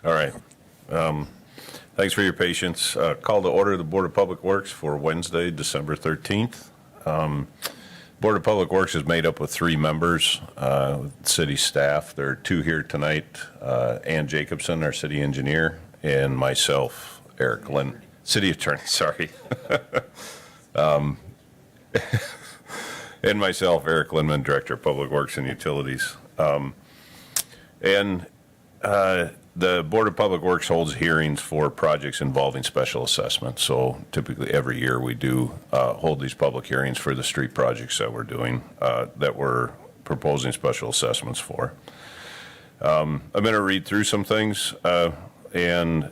All right. Thanks for your patience. Call to order the Board of Public Works for Wednesday, December 13th. Board of Public Works is made up of 3 members, city staff. There are 2 here tonight, Ann Jacobson, our city engineer, and myself, Eric Lynn, city attorney, sorry. And myself, Eric Lindman, Director of Public Works and Utilities. The Board of Public Works holds hearings for projects involving special assessments. So typically every year we do hold these public hearings for the street projects that we're doing, that we're proposing special assessments for. I'm going to read through some things and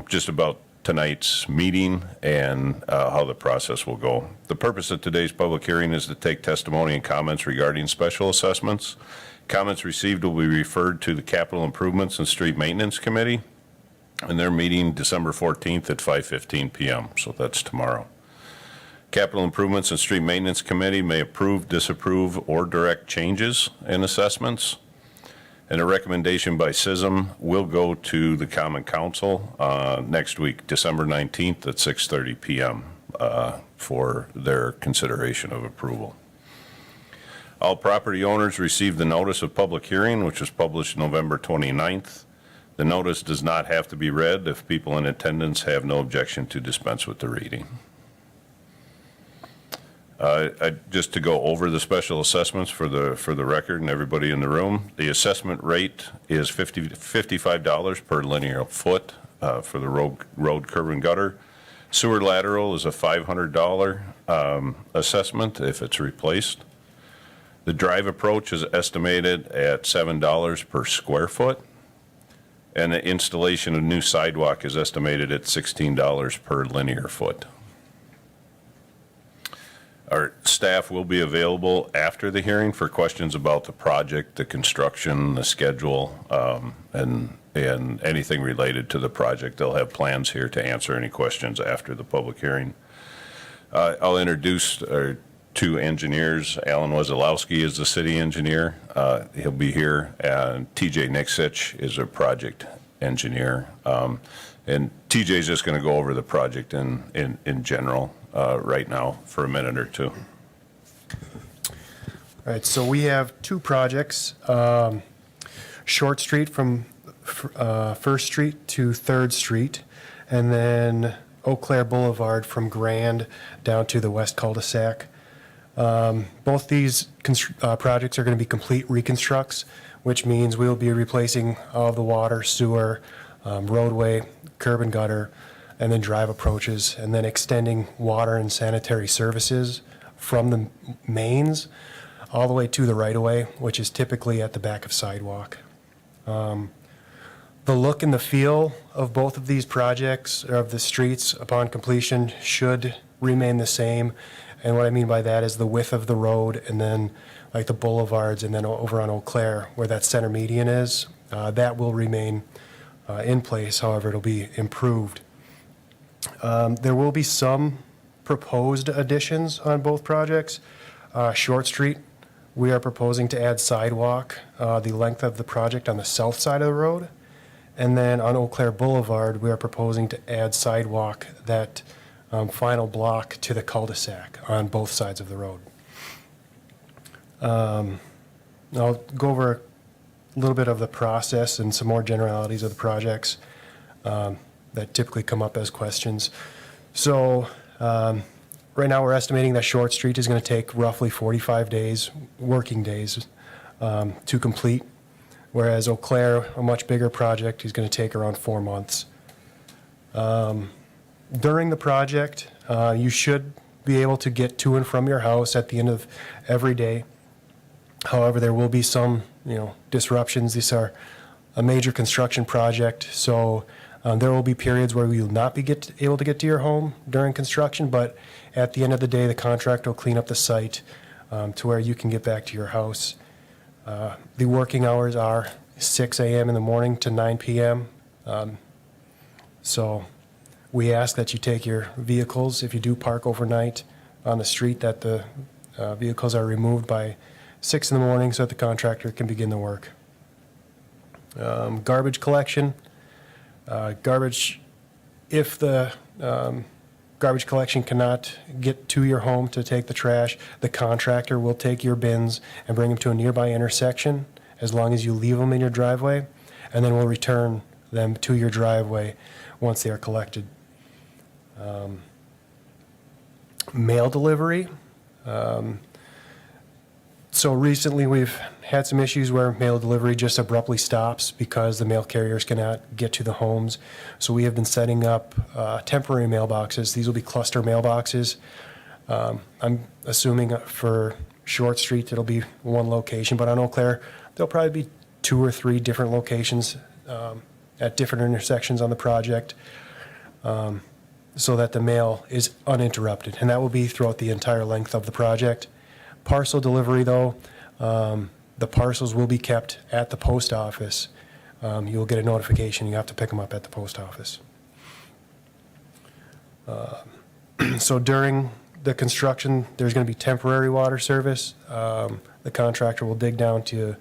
just about tonight's meeting and how the process will go. The purpose of today's public hearing is to take testimony and comments regarding special assessments. Comments received will be referred to the Capital Improvements and Street Maintenance Committee, and they're meeting December 14th at 5:15 p.m., so that's tomorrow. Capital Improvements and Street Maintenance Committee may approve, disapprove, or direct changes in assessments. And a recommendation by CISM will go to the Common Council next week, December 19th at 6:30 p.m. For their consideration of approval. All property owners received the notice of public hearing, which was published November 29th. The notice does not have to be read if people in attendance have no objection to dispense with the reading. Just to go over the special assessments for the record and everybody in the room, the assessment rate is $55 per linear foot for the road, curb, and gutter. Sewer lateral is a $500 assessment if it's replaced. The drive approach is estimated at $7 per square foot, and the installation of new sidewalk is estimated at $16 per linear foot. Our staff will be available after the hearing for questions about the project, the construction, the schedule, and anything related to the project. They'll have plans here to answer any questions after the public hearing. I'll introduce our 2 engineers. Alan Wazalowski is the city engineer. He'll be here. And TJ Nixich is a project engineer. And TJ is just going to go over the project in general right now for a minute or 2. All right, so we have 2 projects. Short Street from 1st Street to 3rd Street, and then Eau Claire Boulevard from Grand down to the west cul-de-sac. Both these projects are going to be complete reconstructs, which means we'll be replacing all of the water, sewer, roadway, curb and gutter, and then drive approaches, and then extending water and sanitary services from the mains all the way to the right-of-way, which is typically at the back of sidewalk. The look and the feel of both of these projects, or of the streets upon completion, should remain the same. And what I mean by that is the width of the road, and then like the boulevards, and then over on Eau Claire where that center median is, that will remain in place. However, it'll be improved. There will be some proposed additions on both projects. Short Street, we are proposing to add sidewalk the length of the project on the south side of the road. And then on Eau Claire Boulevard, we are proposing to add sidewalk that final block to the cul-de-sac on both sides of the road. I'll go over a little bit of the process and some more generalities of the projects that typically come up as questions. So right now we're estimating that Short Street is going to take roughly 45 days, working days, to complete, whereas Eau Claire, a much bigger project, is going to take around 4 months. During the project, you should be able to get to and from your house at the end of every day. However, there will be some, disruptions. These are a major construction project, so there will be periods where you'll not be able to get to your home during construction, but at the end of the day, the contractor will clean up the site to where you can get back to your house. The working hours are 6 a.m. in the morning to 9 p.m. So we ask that you take your vehicles, if you do park overnight on the street, that the vehicles are removed by 6 in the morning so that the contractor can begin the work. Garbage collection Garbage, if the garbage collection cannot get to your home to take the trash, the contractor will take your bins and bring them to a nearby intersection as long as you leave them in your driveway, and then we'll return them to your driveway once they are collected. Mail delivery. So recently we've had some issues where mail delivery just abruptly stops because the mail carriers cannot get to the homes. So we have been setting up temporary mailboxes. These will be cluster mailboxes. I'm assuming for Short Street it'll be one location, but on Eau Claire there'll probably be 2 or 3 different locations at different intersections on the project, so that the mail is uninterrupted, and that will be throughout the entire length of the project. Parcel delivery, though, the parcels will be kept at the post office. You'll get a notification. You have to pick them up at the post office. So during the construction, there's going to be temporary water service. The contractor will dig down to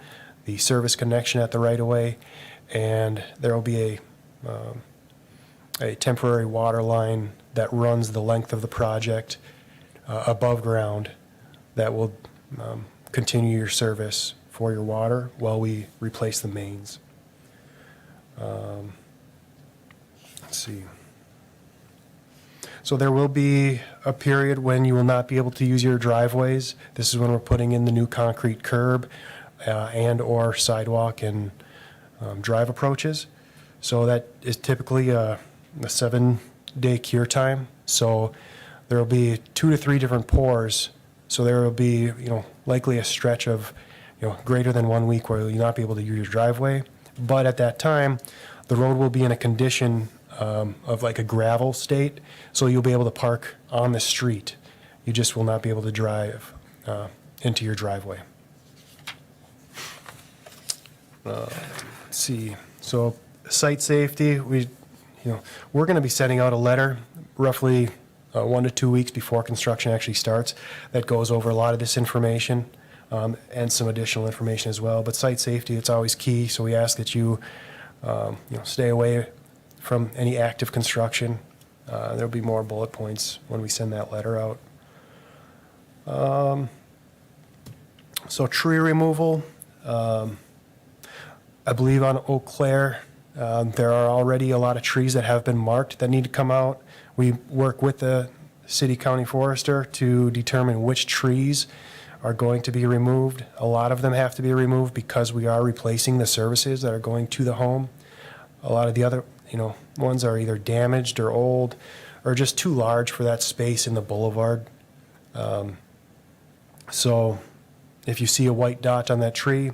the service connection at the right-of-way, and there will be a temporary water line that runs the length of the project above ground that will continue your service for your water while we replace the mains. Let's see. So there will be a period when you will not be able to use your driveways. This is when we're putting in the new concrete curb and or sidewalk and drive approaches. So that is typically a 7-day cure time. So there will be 2 to 3 different pours. So there will be, likely a stretch of, greater than 1 week where you'll not be able to use your driveway. But at that time, the road will be in a condition of like a gravel state, so you'll be able to park on the street. You just will not be able to drive into your driveway. Let's see. So site safety, we're going to be sending out a letter roughly 1 to 2 weeks before construction actually starts that goes over a lot of this information and some additional information as well. But site safety, it's always key, so we ask that you stay away from any active construction. There'll be more bullet points when we send that letter out. So tree removal, I believe on Eau Claire, there are already a lot of trees that have been marked that need to come out. We work with the city county forester to determine which trees are going to be removed. A lot of them have to be removed because we are replacing the services that are going to the home. A lot of the other, ones are either damaged or old or just too large for that space in the boulevard. So if you see a white dot on that tree,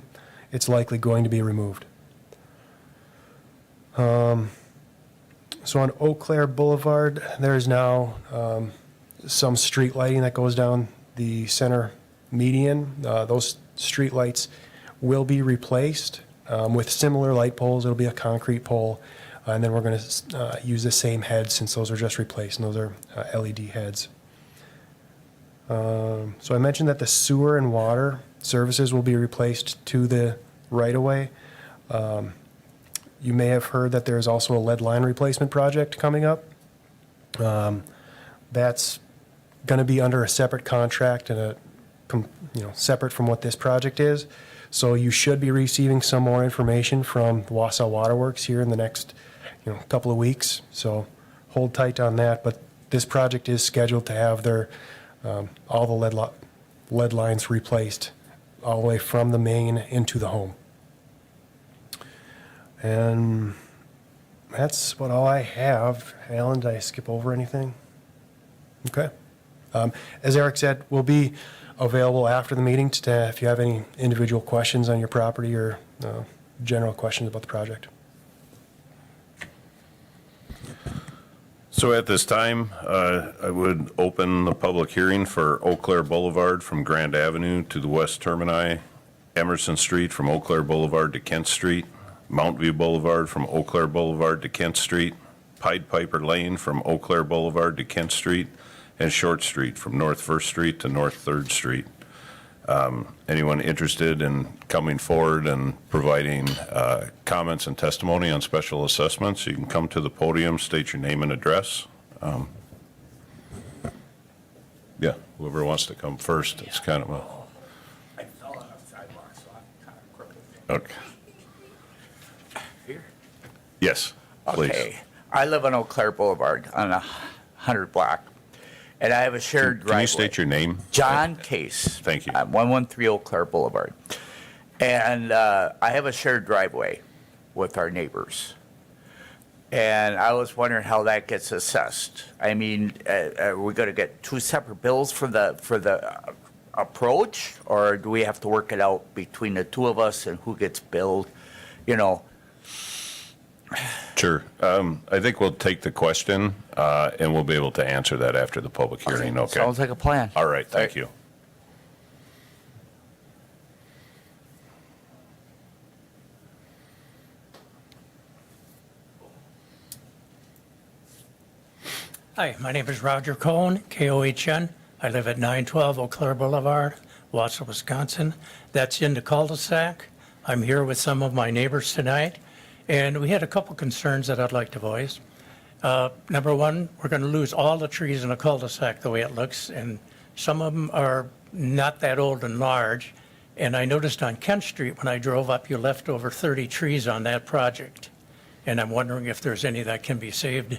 it's likely going to be removed. So on Eau Claire Boulevard, there is now some street lighting that goes down the center median. Those street lights will be replaced with similar light poles. It'll be a concrete pole, and then we're going to use the same heads since those are just replaced, and those are LED heads. So I mentioned that the sewer and water services will be replaced to the right-of-way. You may have heard that there's also a lead line replacement project coming up. That's going to be under a separate contract and separate from what this project is. So you should be receiving some more information from the Wausau Waterworks here in the next couple of weeks. So hold tight on that. But this project is scheduled to have their all the lead lines replaced all the way from the main into the home. And that's about all I have. Alan, did I skip over anything? Okay. As Eric said, we'll be available after the meeting if you have any individual questions on your property or general questions about the project. So at this time, I would open the public hearing for Eau Claire Boulevard from Grand Avenue to the west termini, Emerson Street from Eau Claire Boulevard to Kent Street, Mount View Boulevard from Eau Claire Boulevard to Kent Street, Pied Piper Lane from Eau Claire Boulevard to Kent Street, and Short Street from North First Street to North Third Street. Anyone interested in coming forward and providing comments and testimony on special assessments, you can come to the podium, state your name and address. Yeah, whoever wants to come first, it's kind of a, I fell on a sidewalk, so I'm kind of crooked. okay. Here? Yes, please. Okay. I live on Eau Claire Boulevard on a 100 block, and I have a shared driveway. Can you state your name? John Case. Thank you. 113 Eau Claire Boulevard. And I have a shared driveway with our neighbors. And I was wondering how that gets assessed. I mean, are we going to get two separate bills for the approach, or do we have to work it out between the two of us and who gets billed? You know, Sure. I think we'll take the question, and we'll be able to answer that after the public hearing, okay? Sounds like a plan. All right, thank you. Hi, my name is Roger Cohn, K-O-H-N. I live at 912 Eau Claire Boulevard, Wausau, Wisconsin. That's in the cul-de-sac. I'm here with some of my neighbors tonight, and we had a couple concerns that I'd like to voice. Number one, we're going to lose all the trees in the cul-de-sac the way it looks, and some of them are not that old and large. And I noticed on Kent Street, when I drove up, you left over 30 trees on that project. And I'm wondering if there's any that can be saved.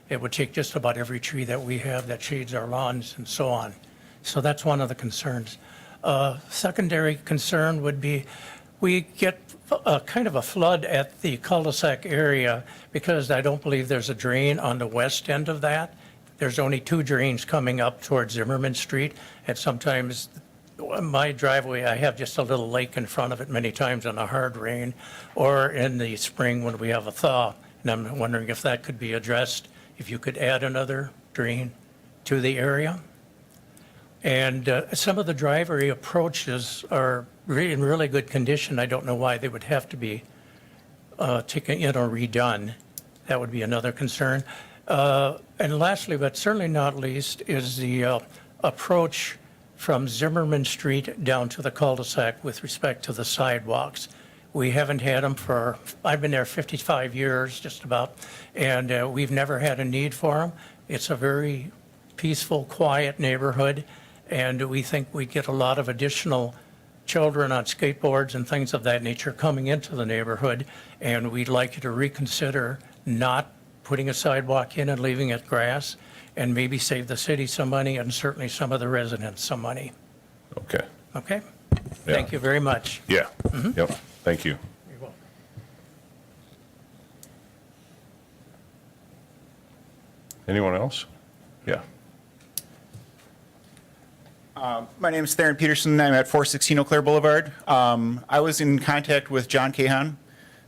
It would take just about every tree that we have that shades our lawns and so on. So that's one of the concerns. Secondary concern would be we get a kind of a flood at the cul-de-sac area because I don't believe there's a drain on the west end of that. There's only two drains coming up towards Zimmerman Street, and sometimes my driveway, I have just a little lake in front of it many times on a hard rain or in the spring when we have a thaw. And I'm wondering if that could be addressed, if you could add another drain to the area. And some of the driveway approaches are in really good condition. I don't know why they would have to be taken in or redone. That would be another concern. And lastly, but certainly not least, is the approach from Zimmerman Street down to the cul-de-sac with respect to the sidewalks. We haven't had them I've been there 55 years, just about, and we've never had a need for them. It's a very peaceful, quiet neighborhood, and we think we get a lot of additional children on skateboards and things of that nature coming into the neighborhood, and we'd like you to reconsider not putting a sidewalk in and leaving it grass, and maybe save the city some money and certainly some of the residents some money. Okay. Okay? Yeah. Thank you very much. Yeah, yep, thank you. You're welcome. Anyone else? Yeah. My name is Theron Peterson. I'm at 416 Eau Claire Boulevard. I was in contact with John Cahan,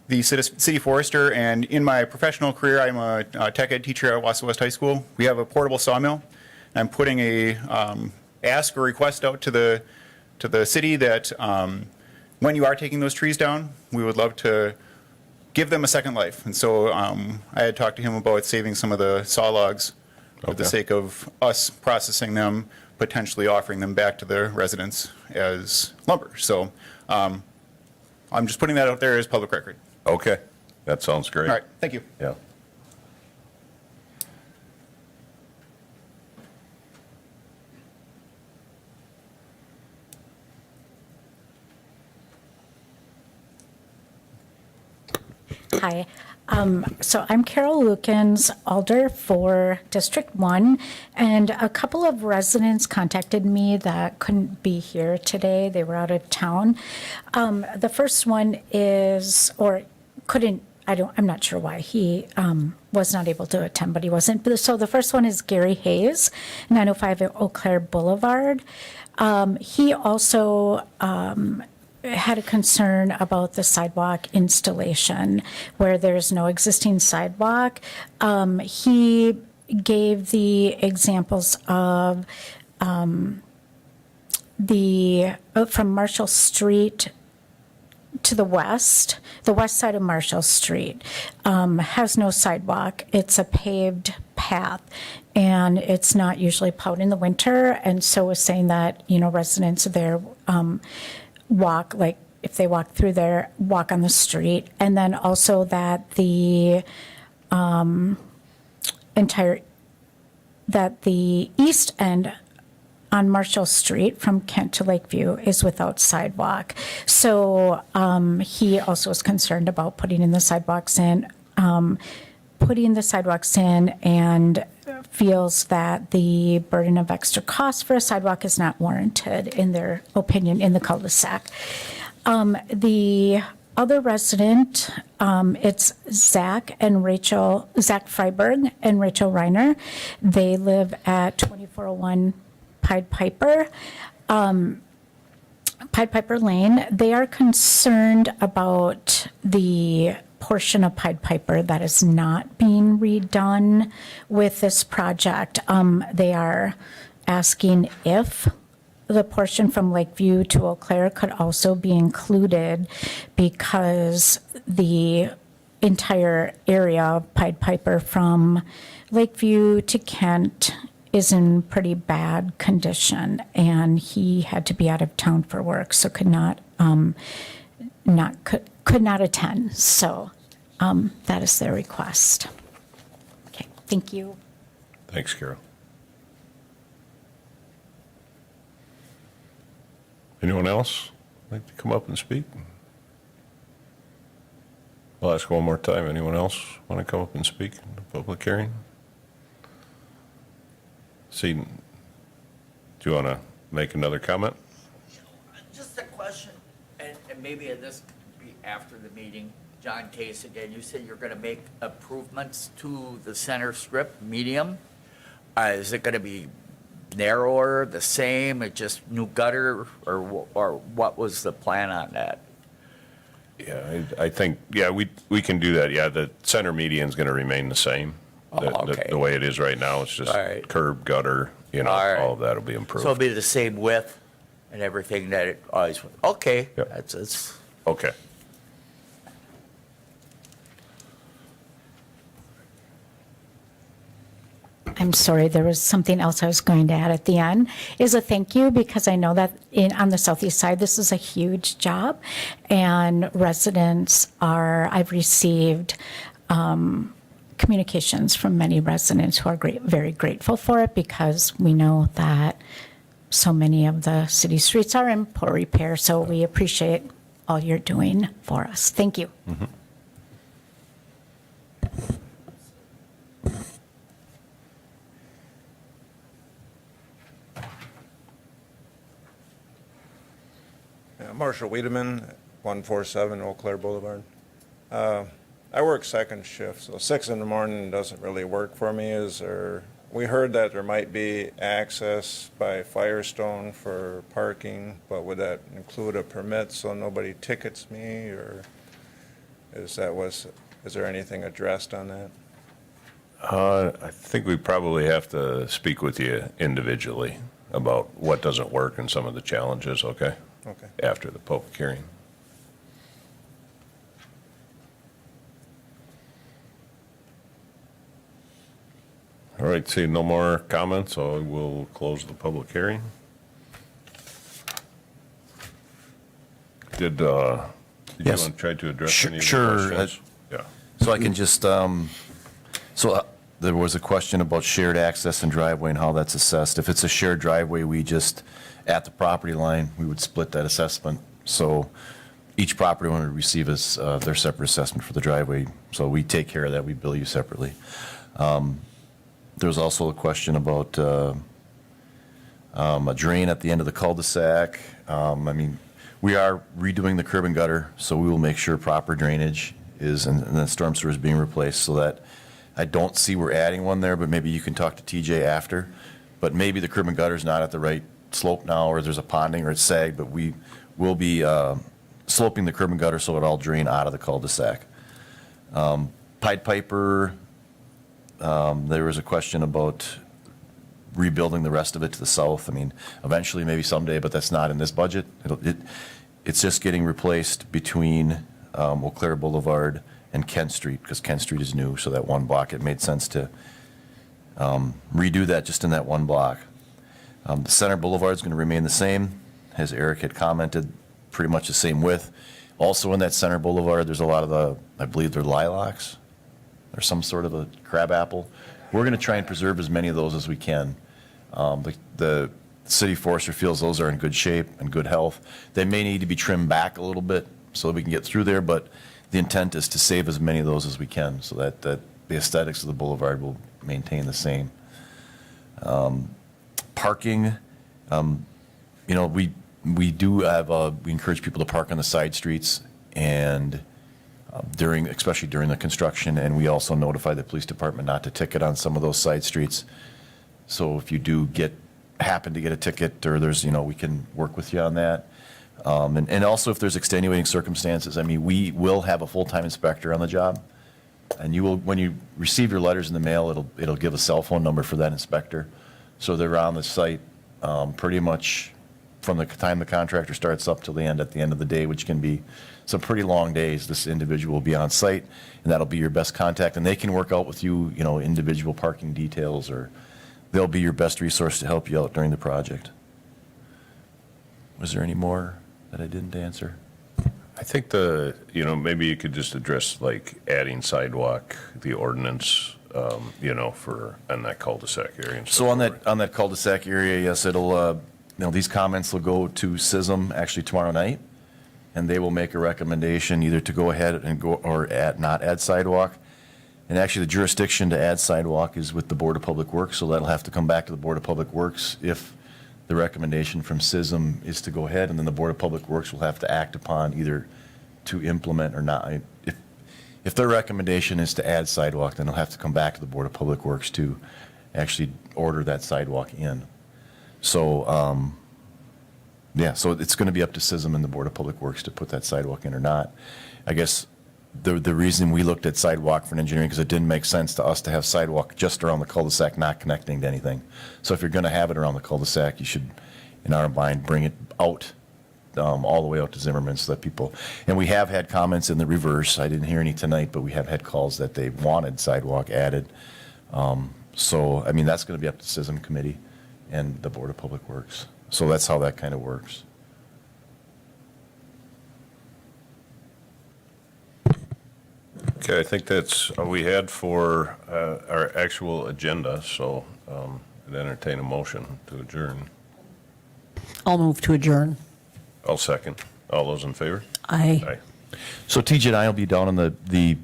the city forester, and in my professional career, I'm a tech ed teacher at Wausau West High School. We have a portable sawmill. I'm putting a ask or request out to the city that when you are taking those trees down, we would love to give them a second life. And so I had talked to him about saving some of the saw logs for the Okay. sake of us processing them, potentially offering them back to the residents as lumber. So I'm just putting that out there as public record. Okay, that sounds great. All right, thank you. Yeah. Hi. So I'm Carol Lukens, Alder for District 1, and a couple of residents contacted me that couldn't be here today. They were out of town. The first one is, or couldn't, I'm not sure why. He was not able to attend, but he wasn't. So the first one is Gary Hayes, 905 Eau Claire Boulevard. He also had a concern about the sidewalk installation where there's no existing sidewalk. He gave the examples of from Marshall Street to the west side of Marshall Street has no sidewalk. It's a paved path, and it's not usually plowed in the winter, and so was saying that, residents there walk, like, if they walk through there, walk on the street, and then also that the the east end on Marshall Street from Kent to Lakeview is without sidewalk. So he also is concerned about putting the sidewalks in, and feels that the burden of extra cost for a sidewalk is not warranted, in their opinion, in the cul-de-sac. The other resident, it's Zach Freiberg and Rachel Reiner. They live at 2401 Pied Piper Lane. They are concerned about the portion of Pied Piper that is not being redone with this project. They are asking if the portion from Lakeview to Eau Claire could also be included, because the entire area of Pied Piper from Lakeview to Kent is in pretty bad condition, and he had to be out of town for work, so could not attend. So that is their request. Okay, thank you. Thanks, Carol. Anyone else like to come up and speak? I'll ask one more time. Anyone else want to come up and speak in the public hearing? See, do you want to make another comment? Just a question, and maybe this could be after the meeting. John Case again, you said you're going to make improvements to the center strip medium. Is it going to be narrower, the same, it just new gutter, or what was the plan on that? Yeah, I think, we can do that. Yeah, the center median's going to remain the same. Okay. The way it is right now, it's just All right. curb, gutter, All right. all of that will be improved. So it'll be the same width and everything that it always was. Okay, Yep. that's Okay. I'm sorry, there was something else I was going to add at the end, is a thank you, because I know that on the southeast side, this is a huge job, and I've received communications from many residents who are very grateful for it, because we know that so many of the city streets are in poor repair, so we appreciate all you're doing for us. Thank you. Mm-hmm. Marshall Wiedemann, 147 Eau Claire Boulevard. I work second shift, so 6 in the morning doesn't really work for me. We heard that there might be access by Firestone for parking, but would that include a permit so nobody tickets me, or is there anything addressed on that? I think we probably have to speak with you individually about what doesn't work and some of the challenges, okay? Okay. After the public hearing. All right, see no more comments, so we'll close the public hearing. Did you Yes. want to try to address Sure- any of the sure, questions? Yeah. So I can just, there was a question about shared access and driveway and how that's assessed. If it's a shared driveway, we just, at the property line, we would split that assessment. So each property owner would receive their separate assessment for the driveway. So we take care of that, we bill you separately. There's also a question about a drain at the end of the cul-de-sac. We are redoing the curb and gutter, so we will make sure proper drainage is, and the storm sewer is being replaced, so that I don't see we're adding one there, but maybe you can talk to TJ after. But maybe the curb and gutter is not at the right slope now, or there's a ponding or it's sagged, but we will be sloping the curb and gutter so it all drain out of the cul-de-sac. Pied Piper, there was a question about rebuilding the rest of it to the south. Eventually, maybe someday, but that's not in this budget. It's just getting replaced between Eau Claire Boulevard and Kent Street, because Kent Street is new, so that one block, it made sense to redo that just in that one block. The center boulevard is going to remain the same, as Eric had commented, pretty much the same width. Also in that center boulevard, there's a lot of the, I believe they're lilacs, or some sort of a crabapple. We're going to try and preserve as many of those as we can. The city forester feels those are in good shape and good health. They may need to be trimmed back a little bit so that we can get through there, but the intent is to save as many of those as we can so that the aesthetics of the boulevard will maintain the same. Parking, we do have, we encourage people to park on the side streets and especially during the construction, and we also notify the police department not to ticket on some of those side streets. So if you do happen to get a ticket, or there's, we can work with you on that. And also if there's extenuating circumstances, we will have a full-time inspector on the job. And you will, when you receive your letters in the mail, it'll give a cell phone number for that inspector. So they're on the site pretty much from the time the contractor starts up till the end, at the end of the day, which can be some pretty long days. This individual will be on site, and that'll be your best contact. And they can work out with you, individual parking details, or they'll be your best resource to help you out during the project. Was there any more that I didn't answer? I think maybe you could just address like adding sidewalk, the ordinance, for, on that cul-de-sac area and stuff. So on that cul-de-sac area, yes, it'll, these comments will go to SISM actually tomorrow night, and they will make a recommendation either to go ahead and not add sidewalk. And actually, the jurisdiction to add sidewalk is with the Board of Public Works, so that'll have to come back to the Board of Public Works if the recommendation from SISM is to go ahead, and then the Board of Public Works will have to act upon either to implement or not. If their recommendation is to add sidewalk, then they'll have to come back to the Board of Public Works to actually order that sidewalk in. So, so it's going to be up to SISM and the Board of Public Works to put that sidewalk in or not. I guess the reason we looked at sidewalk for an engineering, because it didn't make sense to us to have sidewalk just around the cul-de-sac, not connecting to anything. So if you're going to have it around the cul-de-sac, you should, in our mind, bring it out all the way out to Zimmerman so that people, and we have had comments in the reverse. I didn't hear any tonight, but we have had calls that they wanted sidewalk added. So, that's going to be up to SISM committee and the Board of Public Works. So that's how that kind of works. Okay, I think that's all we had for our actual agenda, so I'd entertain a motion to adjourn. I'll move to adjourn. I'll second. All those in favor? Aye. Aye. So TJ and I will be down on the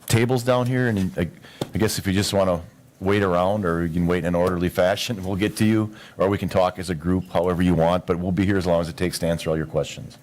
tables down here, and I guess if you just want to wait around, or you can wait in an orderly fashion, we'll get to you, or we can talk as a group, however you want, but we'll be here as long as it takes to answer all your questions.